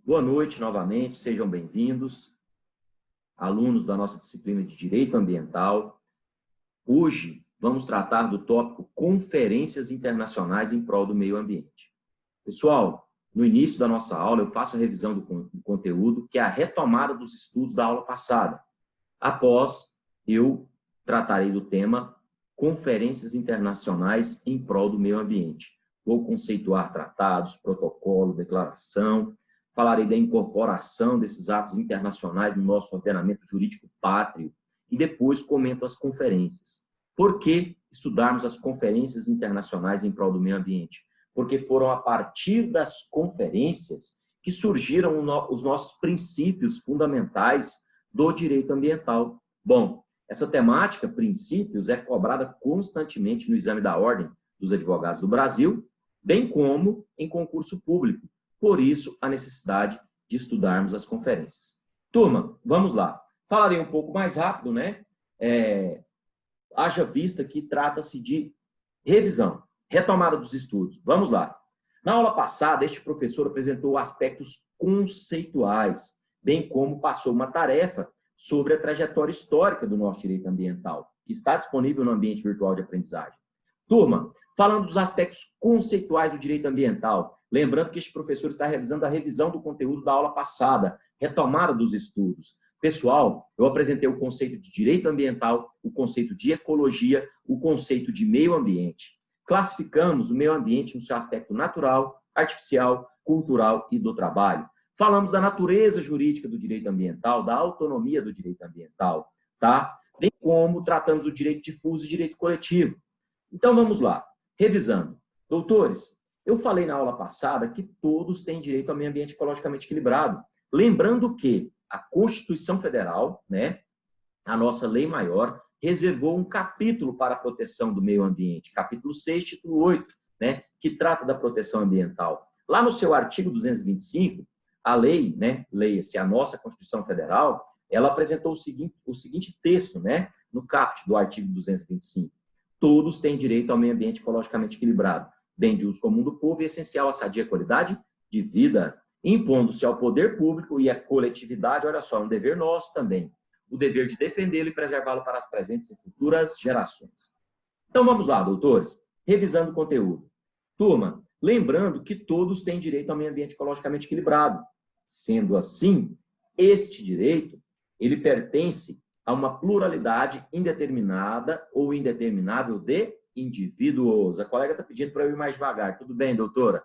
Boa noite novamente, sejam bem-vindos, alunos da nossa disciplina de Direito Ambiental. Hoje vamos tratar do tópico Conferências Internacionais em Prol do Meio Ambiente. Pessoal, no início da nossa aula eu faço a revisão do conteúdo, que é a retomada dos estudos da aula passada. Após, eu tratarei do tema Conferências Internacionais em Prol do Meio Ambiente. Vou conceituar tratados, protocolo, declaração. Falarei da incorporação desses atos internacionais no nosso ordenamento jurídico pátrio e depois comento as conferências. Por que estudarmos as conferências internacionais em prol do meio ambiente? Porque foram a partir das conferências que surgiram os nossos princípios fundamentais do direito ambiental. Bom, essa temática, princípios, é cobrada constantemente no exame da Ordem dos Advogados do Brasil, bem como em concurso público. Por isso, a necessidade de estudarmos as conferências. Turma, vamos lá. Falarei um pouco mais rápido, né? Haja vista que trata-se de revisão, retomada dos estudos. Vamos lá. Na aula passada, este professor apresentou aspectos conceituais, bem como passou uma tarefa sobre a trajetória histórica do nosso direito ambiental, que está disponível no ambiente virtual de aprendizagem. Turma, falando dos aspectos conceituais do direito ambiental, lembrando que este professor está realizando a revisão do conteúdo da aula passada, retomada dos estudos. Pessoal, eu apresentei o conceito de direito ambiental, o conceito de ecologia, o conceito de meio ambiente. Classificamos o meio ambiente no seu aspecto natural, artificial, cultural e do trabalho. Falamos da natureza jurídica do direito ambiental, da autonomia do direito ambiental, tá? Bem como tratamos o direito difuso e direito coletivo. Então, vamos lá. Revisando. Doutores, eu falei na aula passada que todos têm direito ao meio ambiente ecologicamente equilibrado. Lembrando que a Constituição Federal, né, a nossa lei maior, reservou um capítulo para a proteção do meio ambiente, capítulo 6, título 8, né, que trata da proteção ambiental. Lá no seu artigo 225, a lei, né, leia-se a nossa Constituição Federal, ela apresentou o seguinte texto, né, no caput do artigo 225. Todos têm direito ao meio ambiente ecologicamente equilibrado, bem de uso comum do povo e essencial à sadia qualidade de vida, impondo-se ao poder público e à coletividade, olha só, é um dever nosso também, o dever de defendê-lo e preservá-lo para as presentes e futuras gerações. Então vamos lá, doutores, revisando o conteúdo. Turma, lembrando que todos têm direito ao meio ambiente ecologicamente equilibrado. Sendo assim, este direito, ele pertence a uma pluralidade indeterminada ou indeterminável de indivíduos. A colega está pedindo para eu ir mais devagar. Tudo bem, doutora?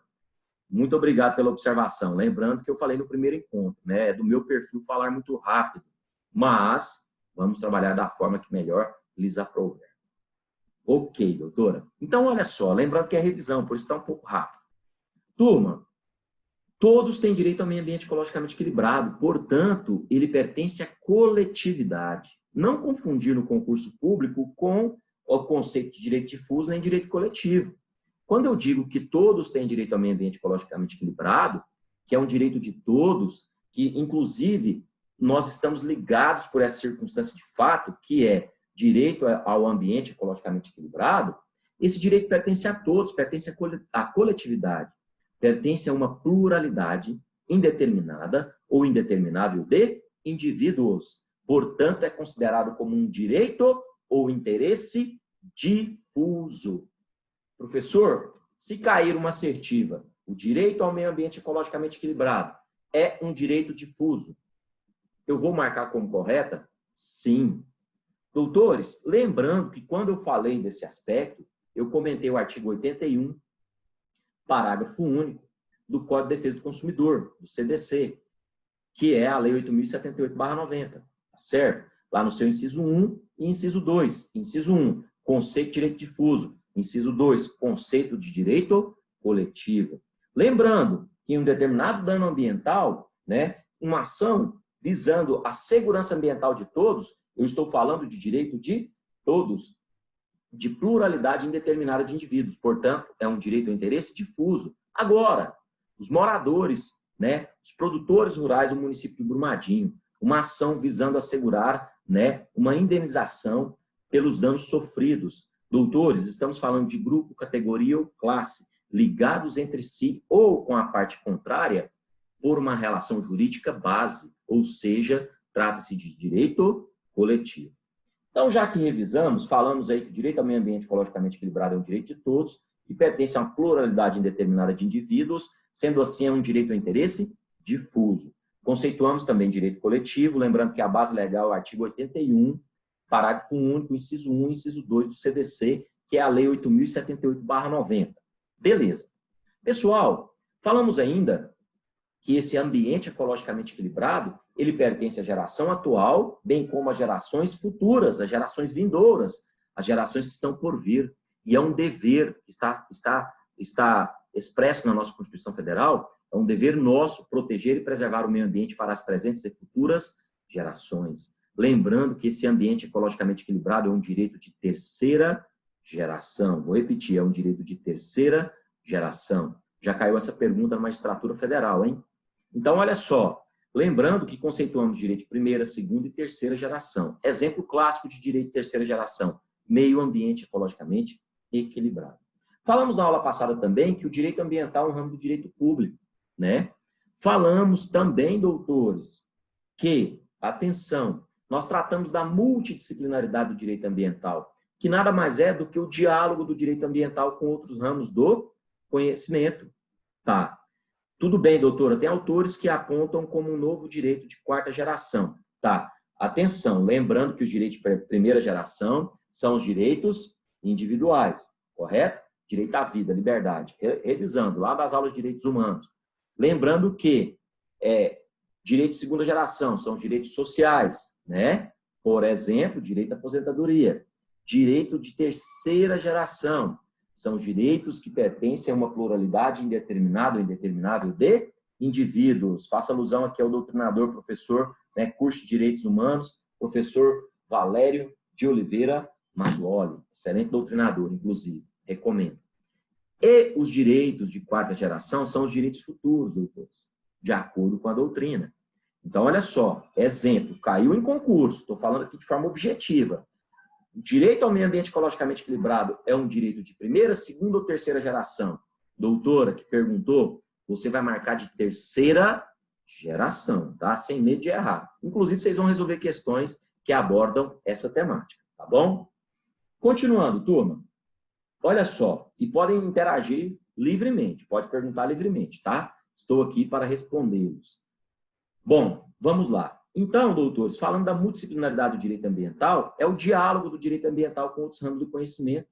Muito obrigado pela observação. Lembrando que eu falei no primeiro encontro, né? É do meu perfil falar muito rápido, mas vamos trabalhar da forma que melhor lhes aprouver. Ok, doutora. Então, olha só, lembrando que é revisão, por isso está um pouco rápido. Turma, todos têm direito ao meio ambiente ecologicamente equilibrado, portanto, ele pertence à coletividade. Não confundir no concurso público com o conceito de direito difuso nem direito coletivo. Quando eu digo que todos têm direito ao meio ambiente ecologicamente equilibrado, que é um direito de todos, que inclusive nós estamos ligados por essa circunstância de fato, que é direito ao ambiente ecologicamente equilibrado, esse direito pertence a todos, pertence à coletividade. Pertence a uma pluralidade indeterminada ou indeterminável de indivíduos. Portanto, é considerado como um direito ou interesse difuso. Professor, se cair uma assertiva, o direito ao meio ambiente ecologicamente equilibrado é um direito difuso, eu vou marcar como correta? Sim. Doutores, lembrando que quando eu falei desse aspecto, eu comentei o artigo 81, parágrafo único do Código de Defesa do Consumidor, do CDC, que é a Lei 8.078/90, tá certo? Lá no seu inciso 1 e inciso 2. Inciso 1, conceito de direito difuso. Inciso 2, conceito de direito coletivo. Lembrando que em um determinado dano ambiental, né, uma ação visando a segurança ambiental de todos, eu estou falando de direito de todos, de pluralidade indeterminada de indivíduos. Portanto, é um direito ao interesse difuso. Agora, os moradores, né, os produtores rurais do município de Brumadinho, uma ação visando assegurar, né, uma indenização pelos danos sofridos. Doutores, estamos falando de grupo, categoria ou classe, ligados entre si ou com a parte contrária? por uma relação jurídica base, ou seja, trata-se de direito coletivo. Então, já que revisamos, falamos aí que o direito ao meio ambiente ecologicamente equilibrado é um direito de todos, que pertence a uma pluralidade indeterminada de indivíduos, sendo assim é um direito ao interesse difuso. Conceituamos também direito coletivo, lembrando que a base legal é o artigo 81, parágrafo único, inciso 1 e inciso 2 do CDC, que é a Lei 8.078/90. Beleza. Pessoal, falamos ainda que esse ambiente ecologicamente equilibrado, ele pertence à geração atual, bem como às gerações futuras, às gerações vindouras, às gerações que estão por vir. E é um dever que está expresso na nossa Constituição Federal, é um dever nosso proteger e preservar o meio ambiente para as presentes e futuras gerações. Lembrando que esse ambiente ecologicamente equilibrado é um direito de terceira geração. Vou repetir, é um direito de terceira geração. Já caiu essa pergunta na magistratura federal, hein? Então, olha só, lembrando que conceituamos direito de primeira, segunda e terceira geração. Exemplo clássico de direito de terceira geração, meio ambiente ecologicamente equilibrado. Falamos na aula passada também que o direito ambiental é um ramo do direito público, né? Falamos também, doutores, que, atenção, nós tratamos da multidisciplinaridade do direito ambiental, que nada mais é do que o diálogo do direito ambiental com outros ramos do conhecimento. Tá. Tudo bem, doutora, tem autores que apontam como um novo direito de quarta geração. Tá. Atenção, lembrando que os direitos de primeira geração são os direitos individuais, correto? Direito à vida, liberdade. Revisando, lá das aulas de direitos humanos. Lembrando que direito de segunda geração são os direitos sociais, né? Por exemplo, direito à aposentadoria. Direito de terceira geração são os direitos que pertencem a uma pluralidade indeterminada ou indeterminável de indivíduos. Faço alusão aqui ao doutrinador, professor, né, curso de Direitos Humanos, professor Valério de Oliveira Masluoli, excelente doutrinador, inclusive, recomendo. E os direitos de quarta geração são os direitos futuros, doutores, de acordo com a doutrina. Então, olha só, exemplo, caiu em concurso, estou falando aqui de forma objetiva. O direito ao meio ambiente ecologicamente equilibrado é um direito de primeira, segunda ou terceira geração? Doutora, que perguntou, você vai marcar de terceira geração, tá? Sem medo de errar. Inclusive, vocês vão resolver questões que abordam essa temática, tá bom? Continuando, turma. Olha só, e podem interagir livremente, pode perguntar livremente, tá? Estou aqui para respondê-los. Bom, vamos lá. Então, doutores, falando da multidisciplinaridade do direito ambiental, é o diálogo do direito ambiental com outros ramos do conhecimento.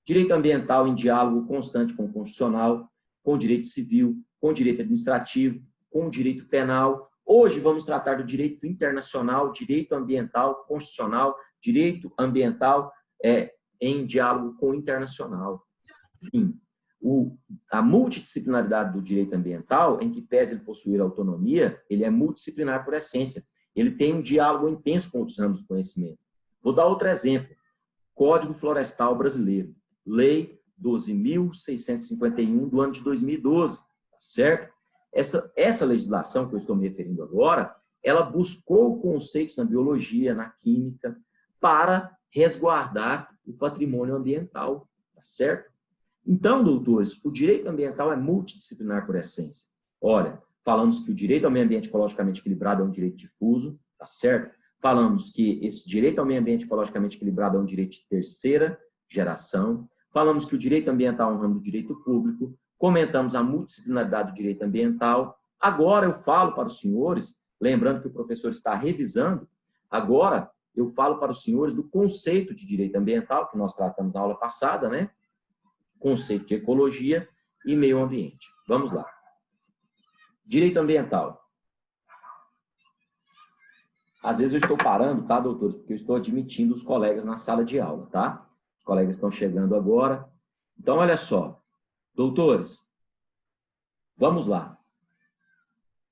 Direito ambiental em diálogo constante com o constitucional, com o direito civil, com o direito administrativo, com o direito penal. Hoje vamos tratar do direito internacional, direito ambiental constitucional, direito ambiental em diálogo com o internacional. Enfim, a multidisciplinaridade do direito ambiental, em que pese ele possuir autonomia, ele é multidisciplinar por essência. Ele tem um diálogo intenso com outros ramos do conhecimento. Vou dar outro exemplo. Código Florestal Brasileiro, Lei 12.651 do ano de 2012, tá certo? Essa legislação que eu estou me referindo agora, ela buscou conceitos na biologia, na química, para resguardar o patrimônio ambiental, tá certo? Então, doutores, o direito ambiental é multidisciplinar por essência. Olha, falamos que o direito ao meio ambiente ecologicamente equilibrado é um direito difuso, tá certo? Falamos que esse direito ao meio ambiente ecologicamente equilibrado é um direito de terceira geração. Falamos que o direito ambiental é um ramo do direito público. Comentamos a multidisciplinaridade do direito ambiental. Agora eu falo para os senhores, lembrando que o professor está revisando, agora eu falo para os senhores do conceito de direito ambiental, que nós tratamos na aula passada, né? Conceito de ecologia e meio ambiente. Vamos lá. Direito ambiental. Às vezes eu estou parando, tá, doutores? Porque eu estou admitindo os colegas na sala de aula, tá? Os colegas estão chegando agora. Então, olha só. Doutores, vamos lá.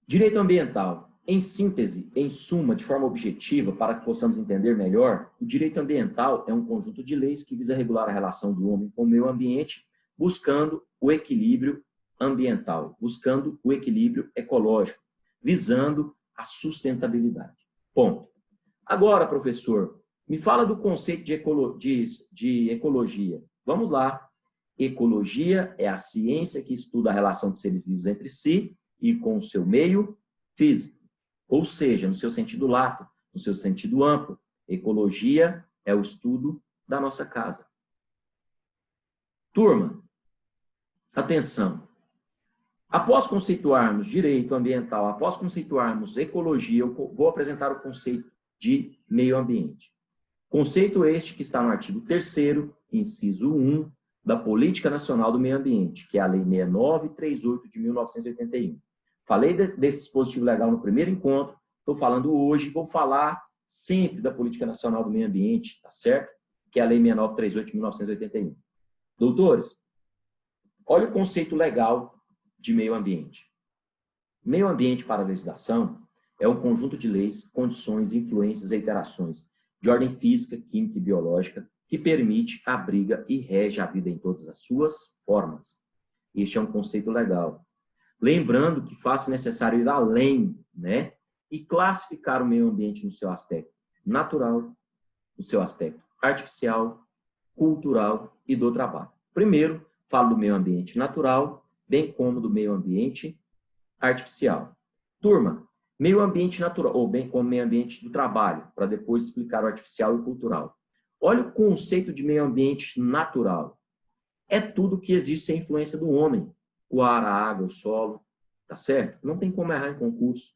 Direito ambiental. Em síntese, em suma, de forma objetiva, para que possamos entender melhor, o direito ambiental é um conjunto de leis que visa regular a relação do homem com o meio ambiente, buscando o equilíbrio ambiental, buscando o equilíbrio ecológico, visando a sustentabilidade. Ponto. Agora, professor, me fala do conceito de ecologia. Vamos lá. Ecologia é a ciência que estuda a relação de seres vivos entre si e com o seu meio físico. Ou seja, no seu sentido lato, no seu sentido amplo, ecologia é o estudo da nossa casa. Turma, atenção. Após conceituarmos direito ambiental, após conceituarmos ecologia, eu vou apresentar o conceito de meio ambiente. Conceito este que está no artigo 3º, inciso 1, da Política Nacional do Meio Ambiente, que é a Lei 6938 de 1981. Falei desse dispositivo legal no primeiro encontro, estou falando hoje, vou falar sempre da Política Nacional do Meio Ambiente, tá certo? Que é a Lei 6938 de 1981. Doutores, olha o conceito legal de meio ambiente. Meio ambiente para a legislação é um conjunto de leis, condições, influências e interações de ordem física, química e biológica que permite, abriga e rege a vida em todas as suas formas. Este é um conceito legal. Lembrando que faz necessário ir além, né? E classificar o meio ambiente no seu aspecto natural, no seu aspecto artificial, cultural e do trabalho. Primeiro, falo do meio ambiente natural, bem como do meio ambiente artificial. Turma, meio ambiente natural, ou bem como meio ambiente do trabalho, para depois explicar o artificial e o cultural. Olha o conceito de meio ambiente natural. É tudo que existe sem influência do homem. O ar, a água, o solo, tá certo? Não tem como errar em concurso.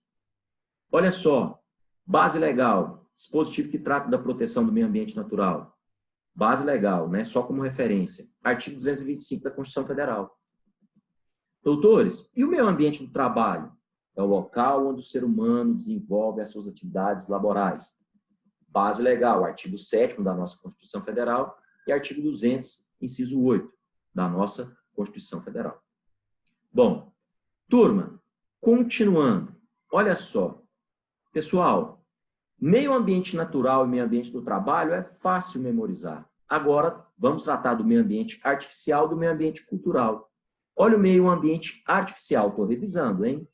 Olha só, base legal, dispositivo que trata da proteção do meio ambiente natural. Base legal, né? Só como referência. Artigo 225 da Constituição Federal. Doutores, e o meio ambiente do trabalho? É o local onde o ser humano desenvolve as suas atividades laborais. Base legal, artigo 7º da nossa Constituição Federal e artigo 200, inciso 8, da nossa Constituição Federal. Bom, turma, continuando, olha só. Pessoal, meio ambiente natural e meio ambiente do trabalho é fácil memorizar. Agora, vamos tratar do meio ambiente artificial e do meio ambiente cultural. Olha o meio ambiente artificial, estou revisando, hein?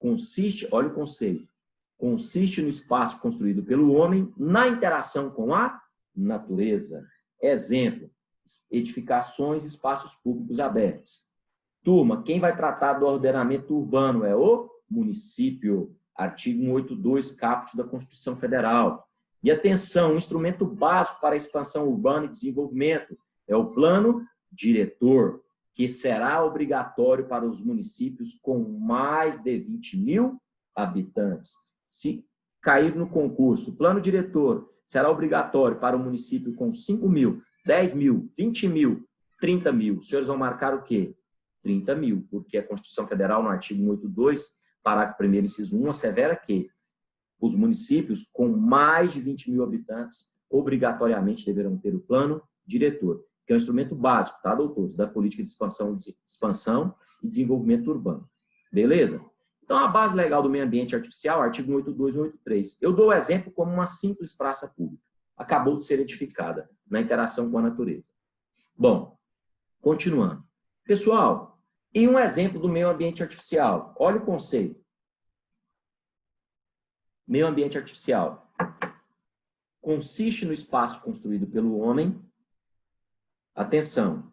Consiste, olha o conceito, consiste no espaço construído pelo homem na interação com a natureza. Exemplo, edificações e espaços públicos abertos. Turma, quem vai tratar do ordenamento urbano é o município, artigo 182, caput da Constituição Federal. E atenção, um instrumento básico para a expansão urbana e desenvolvimento é o plano diretor, que será obrigatório para os municípios com mais de 20 mil habitantes. Se cair no concurso, o plano diretor será obrigatório para o município com 5 mil, 10 mil, 20 mil, 30 mil. Os senhores vão marcar o quê? 30 mil, porque a Constituição Federal, no artigo 182, parágrafo 1º, inciso 1, assevera que os municípios com mais de 20 mil habitantes obrigatoriamente deverão ter o plano diretor, que é um instrumento básico, tá, doutores, da política de expansão e desenvolvimento urbano. Beleza? Então, a base legal do meio ambiente artificial, artigo 182 e 183. Eu dou o exemplo como uma simples praça pública. Acabou de ser edificada na interação com a natureza. Bom, continuando. Pessoal, e um exemplo do meio ambiente artificial. Olha o conceito. Meio ambiente artificial. Consiste no espaço construído pelo homem, atenção,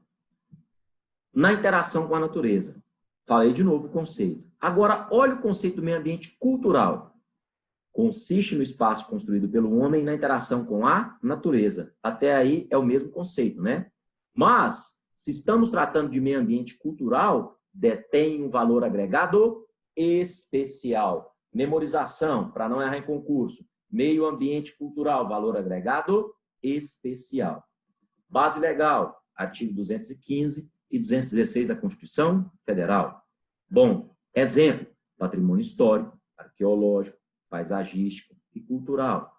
na interação com a natureza. Falei de novo o conceito. Agora, olha o conceito do meio ambiente cultural. Consiste no espaço construído pelo homem na interação com a natureza. Até aí é o mesmo conceito, né? Mas, se estamos tratando de meio ambiente cultural, detém um valor agregado especial. Memorização, para não errar em concurso. Meio ambiente cultural, valor agregado especial. Base legal, artigo 215 e 216 da Constituição Federal. Bom, exemplo, patrimônio histórico, arqueológico, paisagístico e cultural.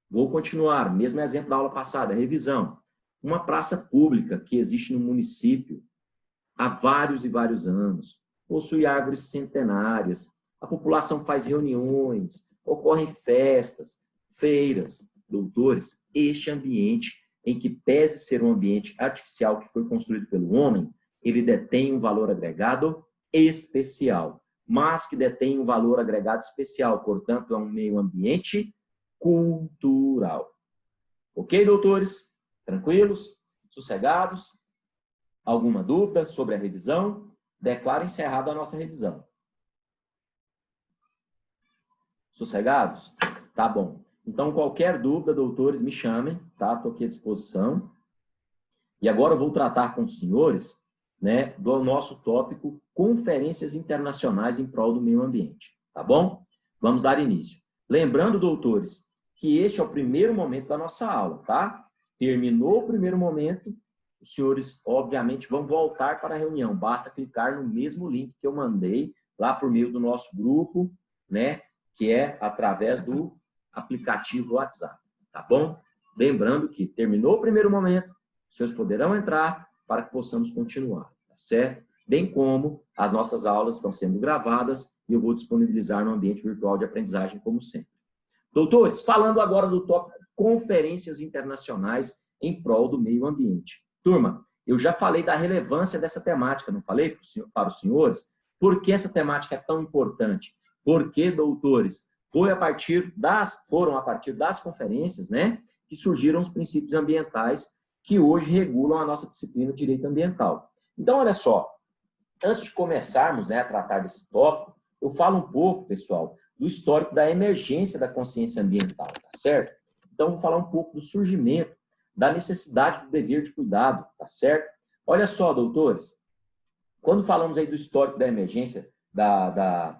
Vou continuar, mesmo exemplo da aula passada, revisão. Uma praça pública que existe no município há vários e vários anos, possui árvores centenárias, a população faz reuniões, ocorrem festas, feiras. Doutores, este ambiente, em que pese ser um ambiente artificial que foi construído pelo homem, ele detém um valor agregado especial, mas que detém um valor agregado especial, portanto, é um meio ambiente cultural. Ok, doutores? Tranquilos? Sossegados? Alguma dúvida sobre a revisão? Declaro encerrada a nossa revisão. Sossegados? Tá bom. Então, qualquer dúvida, doutores, me chamem, tá? Estou aqui à disposição. E agora eu vou tratar com os senhores, né, do nosso tópico Conferências Internacionais em Prol do Meio Ambiente, tá bom? Vamos dar início. Lembrando, doutores, que este é o primeiro momento da nossa aula, tá? Terminou o primeiro momento, os senhores, obviamente, vão voltar para a reunião. Basta clicar no mesmo link que eu mandei lá por meio do nosso grupo, né, que é através do aplicativo WhatsApp, tá bom? Lembrando que terminou o primeiro momento, os senhores poderão entrar para que possamos continuar, tá certo? Bem como as nossas aulas estão sendo gravadas e eu vou disponibilizar no ambiente virtual de aprendizagem, como sempre. Doutores, falando agora do tópico Conferências Internacionais em Prol do Meio Ambiente. Turma, eu já falei da relevância dessa temática, não falei para os senhores? Por que essa temática é tão importante? Porque, doutores, foram a partir das conferências, né, que surgiram os princípios ambientais que hoje regulam a nossa disciplina de Direito Ambiental. Então, olha só, antes de começarmos, né, a tratar desse tópico, eu falo um pouco, pessoal, do histórico da emergência da consciência ambiental, tá certo? Então, vou falar um pouco do surgimento, da necessidade do dever de cuidado, tá certo? Olha só, doutores, quando falamos aí do histórico da emergência, da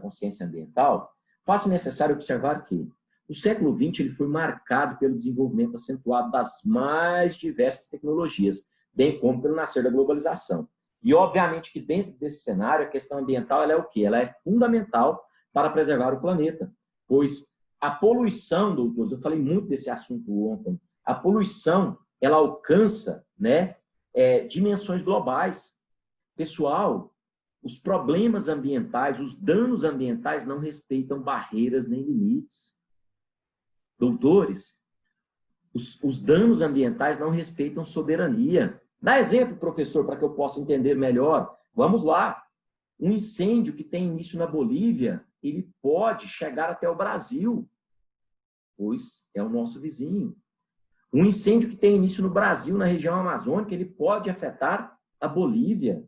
consciência ambiental, faço necessário observar que o século XX ele foi marcado pelo desenvolvimento acentuado das mais diversas tecnologias, bem como pelo nascer da globalização. E, obviamente, que dentro desse cenário, a questão ambiental ela é o quê? Ela é fundamental para preservar o planeta, pois a poluição, doutores, eu falei muito desse assunto ontem, a poluição, ela alcança, né, dimensões globais. Pessoal, os problemas ambientais, os danos ambientais não respeitam barreiras nem limites. Doutores, os danos ambientais não respeitam soberania. Dá exemplo, professor, para que eu possa entender melhor. Vamos lá. Um incêndio que tem início na Bolívia, ele pode chegar até o Brasil, pois é o nosso vizinho. Um incêndio que tem início no Brasil, na região amazônica, ele pode afetar a Bolívia.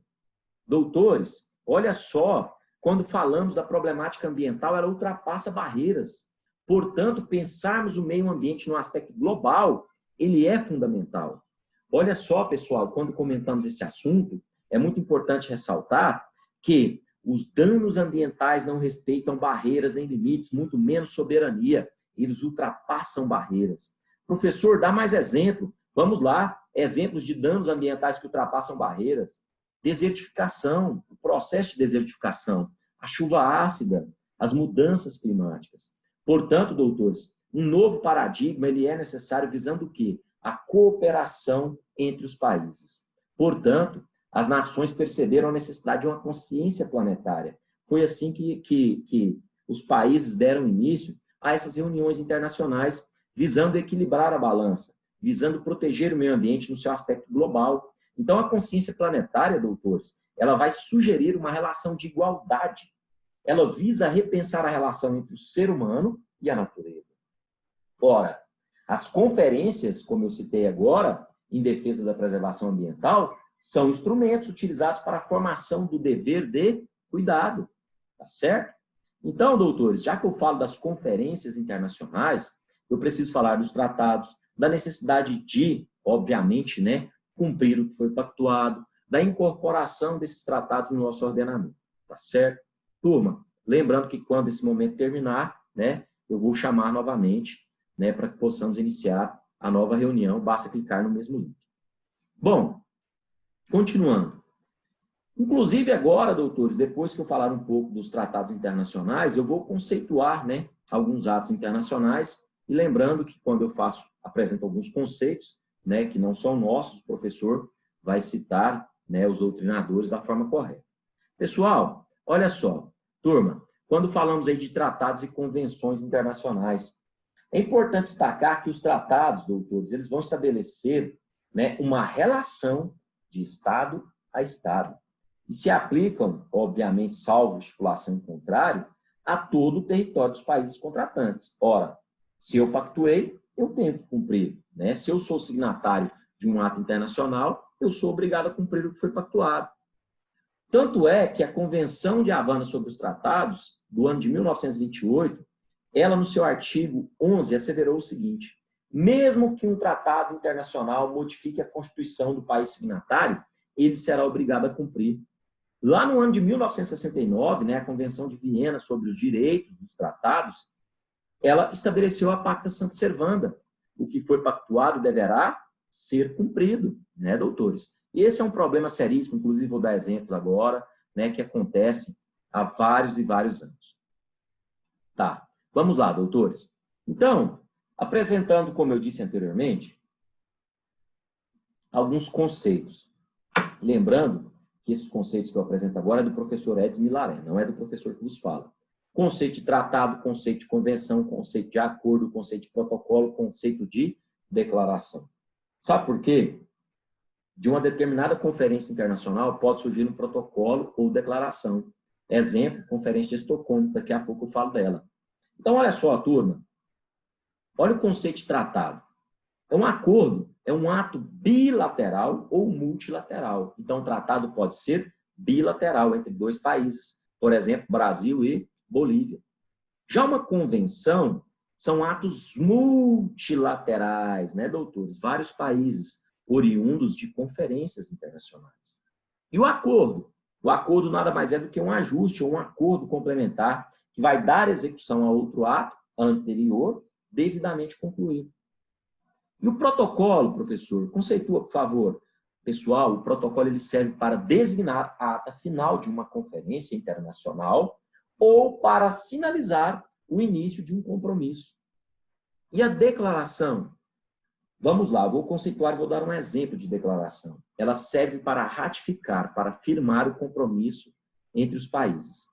Doutores, olha só, quando falamos da problemática ambiental, ela ultrapassa barreiras. Portanto, pensarmos o meio ambiente no aspecto global, ele é fundamental. Olha só, pessoal, quando comentamos esse assunto, é muito importante ressaltar que os danos ambientais não respeitam barreiras nem limites, muito menos soberania. Eles ultrapassam barreiras. Professor, dá mais exemplo. Vamos lá, exemplos de danos ambientais que ultrapassam barreiras. Desertificação, o processo de desertificação, a chuva ácida, as mudanças climáticas. Portanto, doutores, um novo paradigma ele é necessário visando o quê? A cooperação entre os países. Portanto, as nações perceberam a necessidade de uma consciência planetária. Foi assim que os países deram início a essas reuniões internacionais visando equilibrar a balança, visando proteger o meio ambiente no seu aspecto global. Então, a consciência planetária, doutores, ela vai sugerir uma relação de igualdade. Ela visa repensar a relação entre o ser humano e a natureza. Ora, as conferências, como eu citei agora, em defesa da preservação ambiental, são instrumentos utilizados para a formação do dever de cuidado, tá certo? Então, doutores, já que eu falo das conferências internacionais, eu preciso falar dos tratados, da necessidade de, obviamente, né, cumprir o que foi pactuado, da incorporação desses tratados no nosso ordenamento, tá certo? Turma, lembrando que quando esse momento terminar, né, eu vou chamar novamente, né, para que possamos iniciar a nova reunião, basta clicar no mesmo link. Bom, continuando. Inclusive agora, doutores, depois que eu falar um pouco dos tratados internacionais, eu vou conceituar, né, alguns atos internacionais, e lembrando que quando eu apresento alguns conceitos, né, que não são nossos, o professor vai citar, né, os doutrinadores da forma correta. Pessoal, olha só, turma, quando falamos aí de tratados e convenções internacionais, é importante destacar que os tratados, doutores, eles vão estabelecer, né, uma relação de Estado a Estado. E se aplicam, obviamente, salvo estipulação em contrário, a todo o território dos países contratantes. Ora, se eu pactuei, eu tenho que cumprir, né? Se eu sou signatário de um ato internacional, eu sou obrigado a cumprir o que foi pactuado. Tanto é que a Convenção de Havana sobre os Tratados, do ano de 1928, ela, no seu artigo 11, asseverou o seguinte: mesmo que um tratado internacional modifique a Constituição do país signatário, ele será obrigado a cumprir. Lá no ano de 1969, né, a Convenção de Viena sobre os Direitos dos Tratados, ela estabeleceu a Pacta Sunt Servanda. O que foi pactuado deverá ser cumprido, né, doutores? E esse é um problema seríssimo, inclusive vou dar exemplos agora, né, que acontece há vários e vários anos. Tá, vamos lá, doutores. Então, apresentando, como eu disse anteriormente, alguns conceitos. Lembrando que esses conceitos que eu apresento agora é do professor Edson Milaré, não é do professor que vos fala. Conceito de tratado, conceito de convenção, conceito de acordo, conceito de protocolo, conceito de declaração. Sabe por quê? De uma determinada conferência internacional pode surgir um protocolo ou declaração. Exemplo, Conferência de Estocolmo, daqui a pouco eu falo dela. Então, olha só, turma. Olha o conceito de tratado. Um acordo é um ato bilateral ou multilateral. Então, o tratado pode ser bilateral entre dois países. Por exemplo, Brasil e Bolívia. Já uma convenção são atos multilaterais, né, doutores? Vários países oriundos de conferências internacionais. E o acordo? O acordo nada mais é do que um ajuste ou um acordo complementar que vai dar execução a outro ato anterior devidamente concluído. E o protocolo, professor? Conceitua, por favor. Pessoal, o protocolo ele serve para designar a ata final de uma conferência internacional ou para sinalizar o início de um compromisso. E a declaração? Vamos lá, vou conceituar e vou dar um exemplo de declaração. Ela serve para ratificar, para firmar o compromisso entre os países.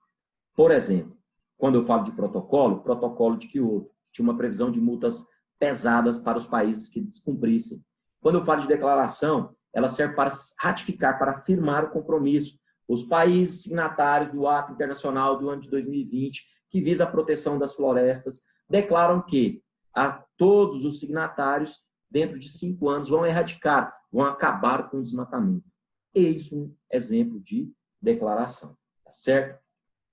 Por exemplo, quando eu falo de protocolo, protocolo de Kyoto, tinha uma previsão de multas pesadas para os países que descumprissem. Quando eu falo de declaração, ela serve para ratificar, para firmar o compromisso. Os países signatários do Ato Internacional do ano de 2020, que visa a proteção das florestas, declaram que a todos os signatários, dentro de 5 anos, vão erradicar, vão acabar com o desmatamento. Eis um exemplo de declaração, tá certo?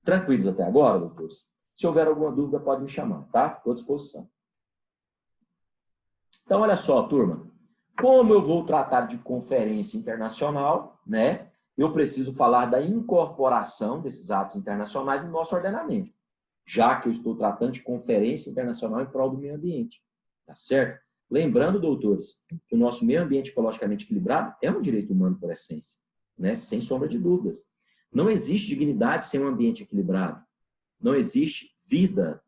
Tranquilos até agora, doutores? Se houver alguma dúvida, pode me chamar, tá? Estou à disposição. Então, olha só, turma. Como eu vou tratar de conferência internacional, né? Eu preciso falar da incorporação desses atos internacionais no nosso ordenamento, já que eu estou tratando de conferência internacional em prol do meio ambiente, tá certo? Lembrando, doutores, que o nosso meio ambiente ecologicamente equilibrado é um direito humano por essência, né? Sem sombra de dúvidas. Não existe dignidade sem um ambiente equilibrado. Não existe vida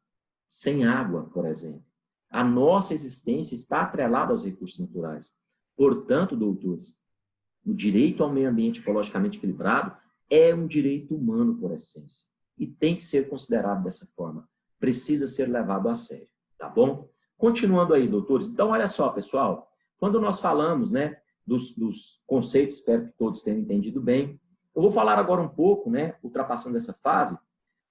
sem água, por exemplo. A nossa existência está atrelada aos recursos naturais. Portanto, doutores, o direito ao meio ambiente ecologicamente equilibrado é um direito humano por essência. E tem que ser considerado dessa forma. Precisa ser levado a sério, tá bom? Continuando aí, doutores. Então, olha só, pessoal. Quando nós falamos, né, dos conceitos, espero que todos tenham entendido bem, eu vou falar agora um pouco, né, ultrapassando essa fase,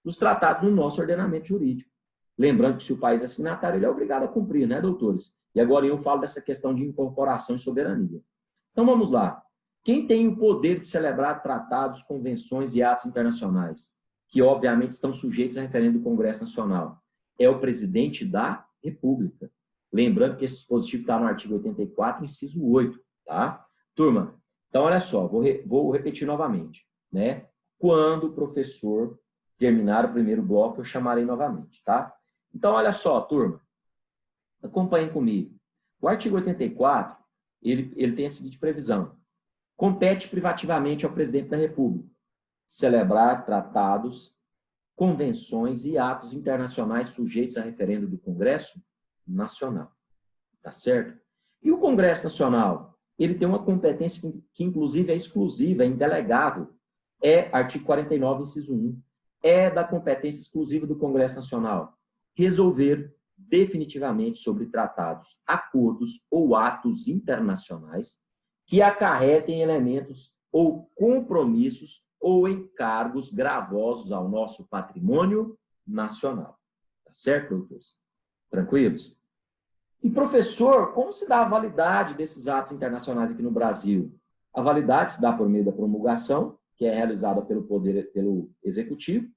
dos tratados no nosso ordenamento jurídico. Lembrando que se o país é signatário, ele é obrigado a cumprir, né, doutores? E agora eu falo dessa questão de incorporação e soberania. Então, vamos lá. Quem tem o poder de celebrar tratados, convenções e atos internacionais, que obviamente estão sujeitos a referendo do Congresso Nacional? É o presidente da República. Lembrando que esse dispositivo está no artigo 84, inciso 8, tá? Turma, então olha só, vou repetir novamente, né? Quando o professor terminar o primeiro bloco, eu chamarei novamente, tá? Então, olha só, turma, acompanhem comigo. O artigo 84, ele tem a seguinte previsão. Compete privativamente ao presidente da República celebrar tratados, convenções e atos internacionais sujeitos a referendo do Congresso Nacional. Tá certo? E o Congresso Nacional, ele tem uma competência que inclusive é exclusiva, é indelegável. É artigo 49, inciso 1. É da competência exclusiva do Congresso Nacional resolver definitivamente sobre tratados, acordos ou atos internacionais que acarretem elementos ou compromissos ou encargos gravosos ao nosso patrimônio nacional. Tá certo, doutores? Tranquilos? E, professor, como se dá a validade desses atos internacionais aqui no Brasil? A validade se dá por meio da promulgação que é realizada pelo Executivo,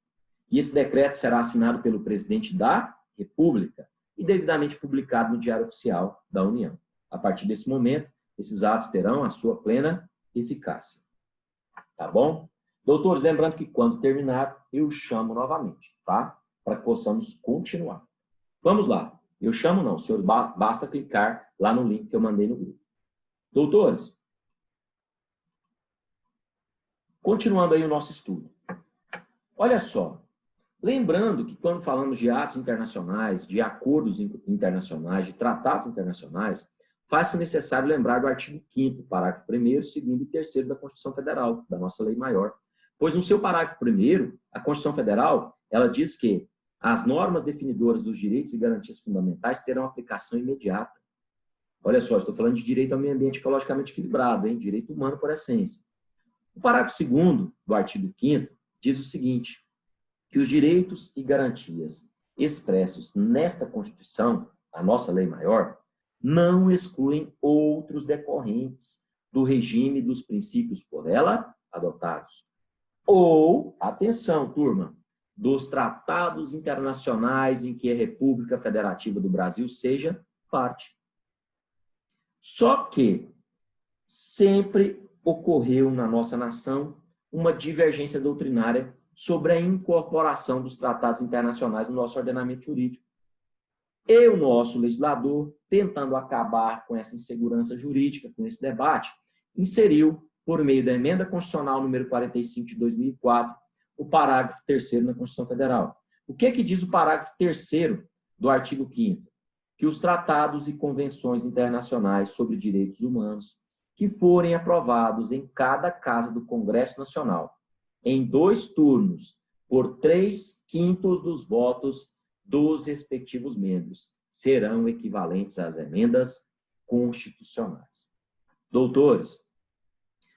e esse decreto será assinado pelo Presidente da República e devidamente publicado no Diário Oficial da União. A partir desse momento, esses atos terão a sua plena eficácia. Tá bom? Doutores, lembrando que quando terminar, eu chamo novamente, tá? Para que possamos continuar. Vamos lá. Eu chamo não, senhores, basta clicar lá no link que eu mandei no grupo. Doutores, continuando aí o nosso estudo. Olha só, lembrando que quando falamos de atos internacionais, de acordos internacionais, de tratados internacionais, faz-se necessário lembrar do artigo 5º, parágrafo 1º, 2º e 3º da Constituição Federal, da nossa lei maior. Pois no seu parágrafo 1º, a Constituição Federal, ela diz que as normas definidoras dos direitos e garantias fundamentais terão aplicação imediata. Olha só, estou falando de direito ao meio ambiente ecologicamente equilibrado, hein? Direito humano por essência. O parágrafo 2º do artigo 5º diz o seguinte, que os direitos e garantias expressos nesta Constituição, a nossa lei maior, não excluem outros decorrentes do regime dos princípios por ela adotados. Ou, atenção, turma, dos tratados internacionais em que a República Federativa do Brasil seja parte. Só que sempre ocorreu na nossa nação uma divergência doutrinária sobre a incorporação dos tratados internacionais no nosso ordenamento jurídico. E o nosso legislador, tentando acabar com essa insegurança jurídica, com esse debate, inseriu, por meio da Emenda Constitucional número 45 de 2004, o parágrafo 3º na Constituição Federal. O que diz o parágrafo 3º do artigo 5º? Que os tratados e convenções internacionais sobre direitos humanos que forem aprovados em cada casa do Congresso Nacional, em 2 turnos, por 3/5 dos votos dos respectivos membros, serão equivalentes às emendas constitucionais. Doutores,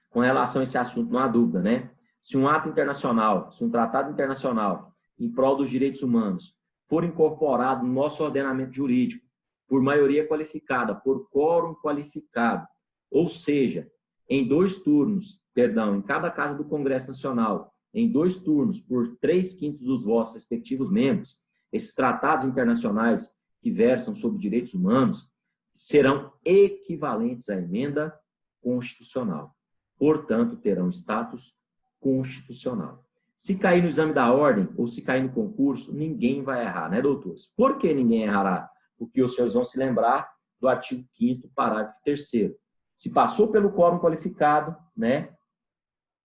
com relação a esse assunto, não há dúvida, né? Se um ato internacional, se um tratado internacional em prol dos direitos humanos for incorporado no nosso ordenamento jurídico por maioria qualificada, por quórum qualificado, ou seja, em 2 turnos, em cada casa do Congresso Nacional, em 2 turnos, por 3/5 dos votos respectivos membros, esses tratados internacionais que versam sobre direitos humanos serão equivalentes à emenda constitucional. Portanto, terão status constitucional. Se cair no exame da ordem ou se cair no concurso, ninguém vai errar, né, doutores? Por que ninguém errará? Porque os senhores vão se lembrar do artigo 5º, parágrafo 3º. Se passou pelo quórum qualificado, né,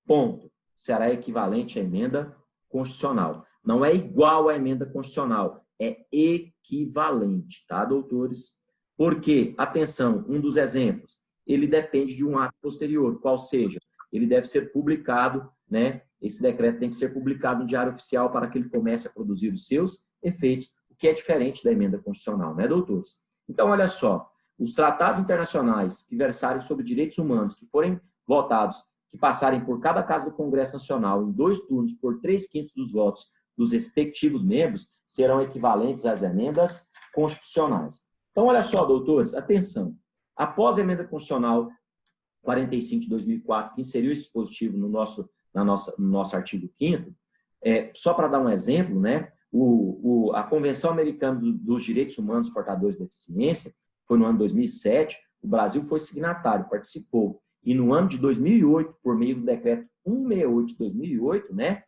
ponto, será equivalente à emenda constitucional. Não é igual à emenda constitucional, é equivalente, tá, doutores? Porque, atenção, um dos exemplos, ele depende de um ato posterior, qual seja, ele deve ser publicado, né? Esse decreto tem que ser publicado no Diário Oficial para que ele comece a produzir os seus efeitos, o que é diferente da emenda constitucional, né, doutores? Então, olha só, os tratados internacionais que versarem sobre direitos humanos, que forem votados, que passarem por cada casa do Congresso Nacional em 2 turnos, por 3/5 dos votos dos respectivos membros, serão equivalentes às emendas constitucionais. Então, olha só, doutores, atenção. Após a emenda constitucional 45 de 2004, que inseriu esse dispositivo no nosso artigo 5º, só para dar um exemplo, né, a Convenção Americana dos Direitos Humanos Portadores de Deficiência, foi no ano 2007, o Brasil foi signatário, participou. E no ano de 2008, por meio do decreto 168 de 2008, né,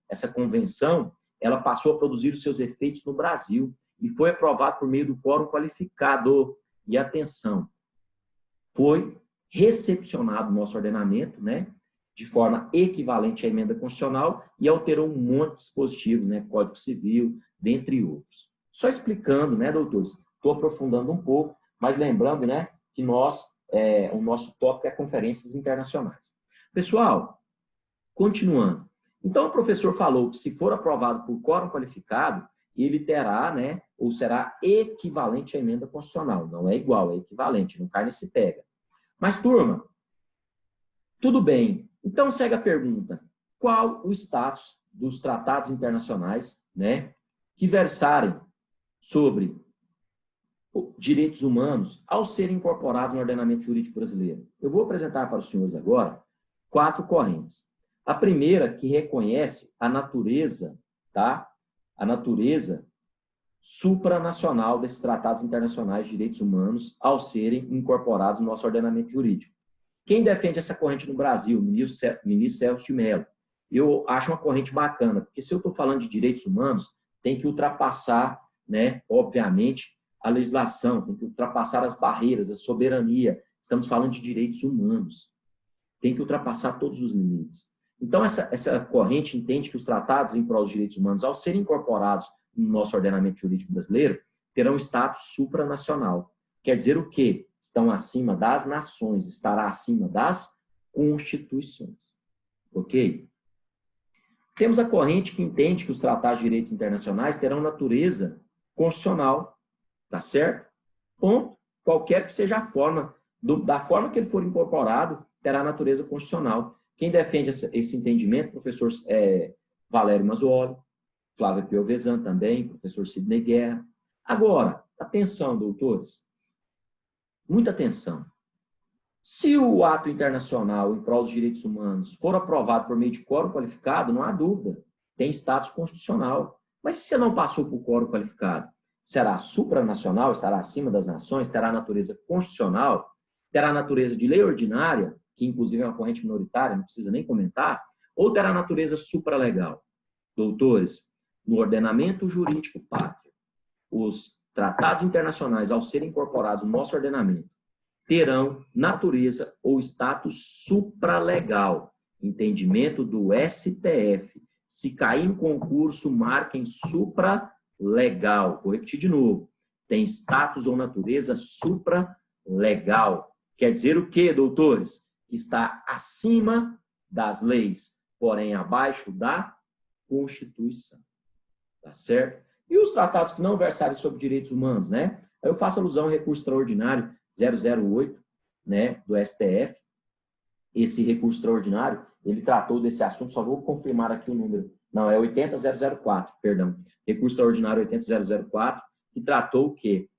essa convenção, ela passou a produzir os seus efeitos no Brasil e foi aprovado por meio do quórum qualificado. E atenção, foi recepcionado no nosso ordenamento, né, de forma equivalente à emenda constitucional e alterou um monte de dispositivos, né, Código Civil, dentre outros. Só explicando, né, doutores, estou aprofundando um pouco, mas lembrando, né, que o nosso tópico é conferências internacionais. Pessoal, continuando. Então, o professor falou que se for aprovado por quórum qualificado, ele terá, né, ou será equivalente à emenda constitucional. Não é igual, é equivalente, não cai nesse pega. Mas, turma, tudo bem. Então, segue a pergunta. Qual o status dos tratados internacionais, né, que versarem sobre direitos humanos ao serem incorporados no ordenamento jurídico brasileiro? Eu vou apresentar para os senhores agora 4 correntes. A primeira, que reconhece a natureza, tá? A natureza supranacional desses tratados internacionais de direitos humanos ao serem incorporados no nosso ordenamento jurídico. Quem defende essa corrente no Brasil? O ministro Celso de Mello. Eu acho uma corrente bacana, porque se eu estou falando de direitos humanos, tem que ultrapassar, né, obviamente, a legislação, tem que ultrapassar as barreiras, a soberania. Estamos falando de direitos humanos. Tem que ultrapassar todos os limites. Então, essa corrente entende que os tratados em prol dos direitos humanos, ao serem incorporados no nosso ordenamento jurídico brasileiro, terão status supranacional. Quer dizer o quê? Estão acima das nações, estará acima das constituições. Ok? Temos a corrente que entende que os tratados de direitos internacionais terão natureza constitucional, tá certo? Ponto. Qualquer que seja a forma, da forma que ele for incorporado, terá natureza constitucional. Quem defende esse entendimento, professor Valério Mazzuoli, Flávio Piovesan também, professor Sidney Guerra. Agora, atenção, doutores. Muita atenção. Se o ato internacional em prol dos direitos humanos for aprovado por meio de quórum qualificado, não há dúvida, tem status constitucional. Mas se você não passou por quórum qualificado, será supranacional, estará acima das nações, terá natureza constitucional, terá natureza de lei ordinária, que inclusive é uma corrente minoritária, não precisa nem comentar, ou terá natureza supralegal? Doutores, no ordenamento jurídico pátrio, os tratados internacionais, ao serem incorporados no nosso ordenamento, terão natureza ou status supralegal. Entendimento do STF. Se cair em concurso, marquem supralegal. Vou repetir de novo. Tem status ou natureza supralegal. Quer dizer o quê, doutores? Está acima das leis, porém abaixo da Constituição. Tá certo? E os tratados que não versarem sobre direitos humanos, né? Eu faço alusão ao recurso extraordinário 008, né, do STF. Esse recurso extraordinário, ele tratou desse assunto, só vou confirmar aqui o número. Não, é 80004, perdão. Recurso extraordinário 80004, que tratou o quê?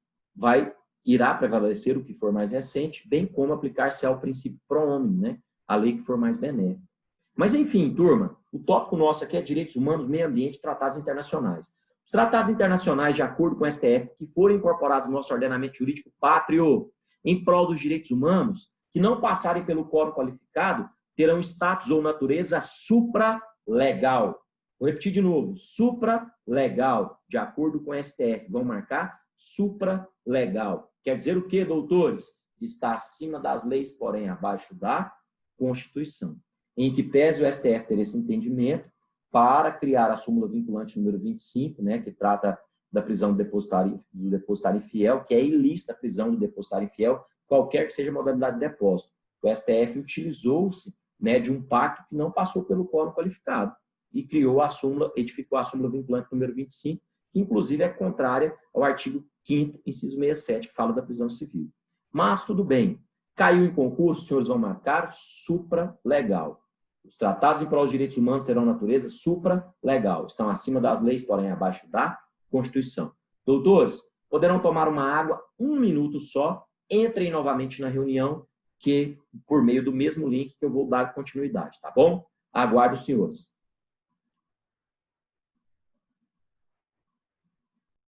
Irá prevalecer o que for mais recente, bem como aplicar-se ao princípio pro hominem, né? A lei que for mais benéfica. Mas, enfim, turma, o tópico nosso aqui é direitos humanos, meio ambiente e tratados internacionais. Os tratados internacionais, de acordo com o STF, que forem incorporados no nosso ordenamento jurídico pátrio em prol dos direitos humanos, que não passarem pelo quórum qualificado, terão status ou natureza supralegal. Vou repetir de novo, supralegal, de acordo com o STF. Vão marcar supralegal. Quer dizer o quê, doutores? Está acima das leis, porém abaixo da Constituição. Em que pese o STF ter esse entendimento para criar a súmula vinculante número 25, né, que trata da prisão do depositário infiel, que é ilícita a prisão do depositário infiel, qualquer que seja a modalidade de depósito. O STF utilizou-se, né, de um pacto que não passou pelo quórum qualificado e criou a súmula, edificou a súmula vinculante número 25, que inclusive é contrária ao artigo 5º, inciso 67, que fala da prisão civil. Mas tudo bem. Caiu em concurso, os senhores vão marcar supralegal. Os tratados em prol dos direitos humanos terão natureza supralegal. Estão acima das leis, porém abaixo da Constituição. Doutores, poderão tomar uma água 1 minuto só. Entrem novamente na reunião, que por meio do mesmo link que eu vou dar continuidade, tá bom? Aguardo os senhores.